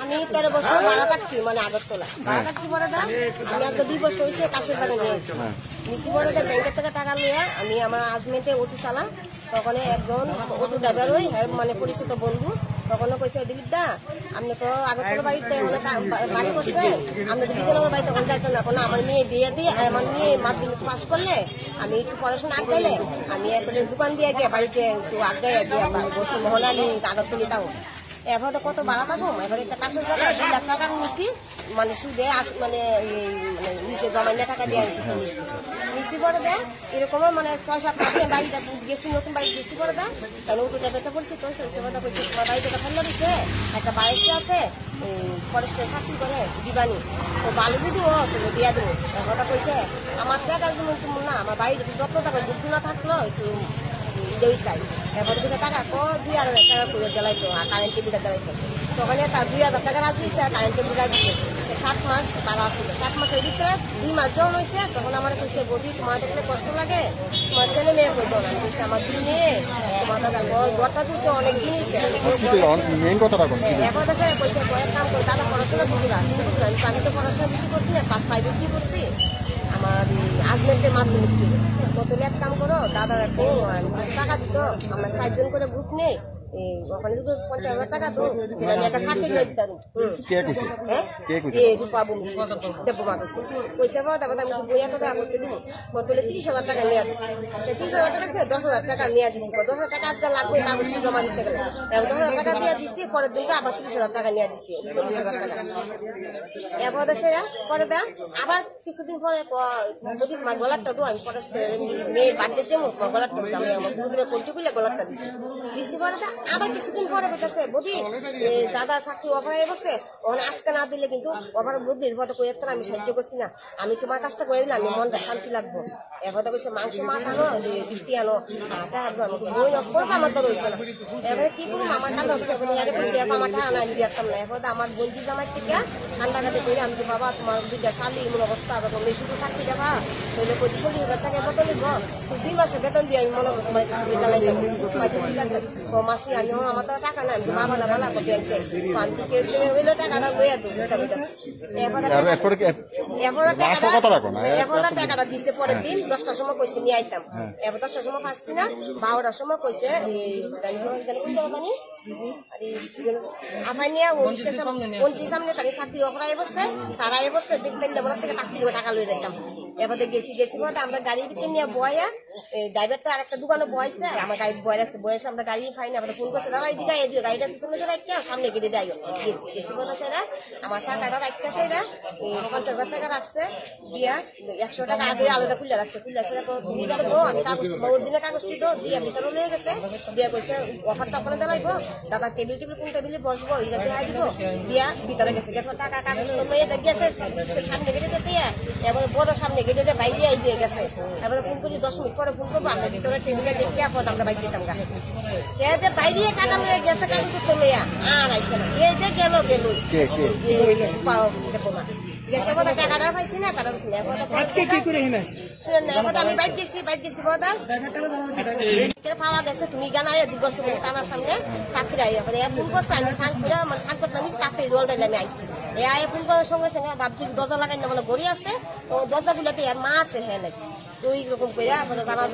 আমি 13 বছর ভাড়া থাকছি, মানে আগরতলা ভাড়া থাকছি। পরে দা আমি আজকে 2 বছর হয়েছে কাশের বাগান নিয়েছি। নিচি পরে ব্যাংকের থেকে টাকা নিয়ে আমি আমার হাজবেন্ডে অটো চালা। তখন একজন অটো ড্রাইভার ওই মানে পরিচিত বন্ধু তখন কইছে, দিলীপ দা আপনি তো আগরতলা বাড়িতে বাড়ি করছে, আপনি যদি বিকেলের বাড়ি তখন যাইতেন না। কোনো আমার মেয়ে বিয়ে দিয়ে আমার মেয়ে মাধ্যমিক পাস করলে আমি একটু পড়াশোনা আগাইলে আমি একবারে দোকান দিয়ে গিয়ে বাড়িতে একটু আগাই গিয়ে বসে মহলে আমি আগরতলি তাও এভাবে কত ভাড়া থাকবো। এবারে একটা কাশের জায়গা 2 লাখ টাকা নিচ্ছি, মানে সুদে মানে নিচে জমাইলে টাকা দিয়ে নিচ্ছি। পরে দেয় এরকম মানে 6-7 মাস বাড়িটা গেছি, নতুন বাড়ি গেছি। পরে দেয় তাহলে ওটু টাকাটা করছি তো কথা বলছি, তোমার বাড়িতে ফেলে দিচ্ছে একটা বাড়িতে আছে ফরেস্টের চাকরি করে দিবানি, তো বালু দিদিও তুমি দিয়া দেবো কথা কইছে। আমার টাকা যেমন তুমি না আমার বাড়িতে যত টাকা যুক্তি না থাকলো একটু দেই চাই। এবার টাকা তো 2,000 টাকা করে জ্বালাইতো আর কারেন্ট বিলটা জ্বালাইতো। তখন তার 2,000 টাকা রাখছি, কারেন্ট বিলটা দিচ্ছে 7 মাস টাকা ছিল। 7 মাসের ভিতরে 2 মাস জমা হয়েছে। তখন আমার কইছে, বৌদি তোমার দেখলে কষ্ট লাগে, তোমার ছেলে মেয়ে কইতো না। কইছে আমার 2 মেয়ে, তোমার দাদা ঘরটা তুলতে অনেক দিন হয়েছে। এখন কইছে কয়েক কাম করে দাদা পড়াশোনা বুঝলা, আমি তো পড়াশোনা বেশি করছি না, 5-5 অব্দি করছি। আমার হাজবেন্ডের মাধ্যমিক দিয়ে তোলে এক কাম করো, দাদার একটু টাকা দিত, আমরা 4 জন করে গ্রুপ নেই, ওখানে 50,000 টাকা তো আমি একটা চাকরি করে দিতাম। পয়সা পাওয়া তারপর আমি বইয়া টাকা করতে দিব, তোলে 30,000 টাকা নেওয়া দিচ্ছি। 30,000 টাকা 10,000 টাকা নেওয়া দিচ্ছি। 10,000 টাকা আজকে লাগবে কাগজ জমা দিতে গেলে 10,000 টাকা দিয়ে দিচ্ছি। পরের দিনকে আবার 30,000 টাকা নেওয়া দিচ্ছি, 40,000 টাকা। এরপর পরে দেয় আবার কিছুদিন পরে গলারটা দো আমি পরে মেয়ে বাড়িতে যাবো, গলারটা আমি আমার গুরুদের পোল্ট্রি খুলে গলারটা দিচ্ছি। পরে আবার কিছুদিন পরে বলতেছে, বৌদি দাদা চাকরি অফার হয়ে বসে, ওখানে আজকে না দিলে কিন্তু অফার বুদ্ধির পথে কই আমি সাহায্য করছি না, আমি তোমার কাজটা করে দিলাম, আমি মনটা শান্তি লাগবো। এবার কইছে মাংস মাছ আনো, বৃষ্টি আনো, বই অপরটা আমার তো রইতো না। এবারে কি করবো, আমার কান্না হচ্ছে, আমার টাকা না আমি দিতাম না। এবার আমার বন্ধু জামাই থেকে ঠান্ডা কাটে করে আমি তো বাবা তোমার 2টা শালি এমন অবস্থা, তুমি শুধু চাকরি দেবা তাহলে 40,000 টাকা বেতন নিব, 2 মাসে বেতন দিয়ে আমি মনে করো তোমার জ্বালাই দেবো। ঠিক আছে মাসি, আমি আমার তো টাকা নাই, আমি বাবা না ভালো ব্যাংকে হইলে টাকাটা লইয়া দেবো। টাকাটা দিচ্ছে পরের দিন 10টার সময় কইছে নিয়ে আইতাম। এবার 10টার সময় পাচ্ছি না, 12টার সময় কইছে সামনে তাকে চাকরি অফারাই বসছে, সারাই বসছে দেখতেন থেকে টাকা লয়ে যাইতাম। এবারে গেছি পরে আমরা গাড়ি দিকে নিয়ে বয়া ড্রাইভারটা আর একটা দোকানে বয়সে আমার গাড়ি বয় রাখছে, বয়সে আমরা গাড়ি পাইনি। আমরা ফোন করছে, দাদা এদিকে এদিকে গাড়িটা পিছনে রাখতে সামনে গেড়ে দেয়। গেছি বলো সেরা আমার টাকাটা রাখতে সেরা 50,000 টাকা রাখছে দিয়া 100 টাকা আগে আলাদা খুলে রাখছে। খুলে সেরা তুমি যাবো আমি কাগজ দিনে কাগজটি তো দিয়ে ভিতরে লেগে গেছে। দিয়া কইছে অফারটা আপনার দেখাইবো, দাদা টেবিল কোন টেবিলে বসবো এটা দেখাই দিব। দিয়া ভিতরে গেছে টাকা কাগজ মেয়েটা গেছে সামনে গেড়ে দিতে, এবার বড় সামনে গেড়ে দিয়ে বাইরে দিয়ে গেছে। এবারে ফোন করি 10 মিনিট পরে ফোন করবো, আমরা ভিতরে টেবিলে দেখি আপদ আমরা বাইরে যেতাম গা বাইরে টাকা লয়ে গেছে কাগজ তো লইয়া আর আইসে না। এই যে গেল টাকাটা পাইছি না, তারা আমি বাইক গেছি পাওয়া গেছে। তুমি জানাই 2 বছর টানার সামনে চাকরি ফোন করছে, আমি সাং করতে আমি চাকরি জল দিলে আমি আইসি। এ ফোন করার সঙ্গে সঙ্গে ভাবছি দরজা লাগাই না মানে গড়ি আছে, তো দরজা গুলাতে আর মা আছে হ্যাঁ নাকি তো এইরকম করে আমার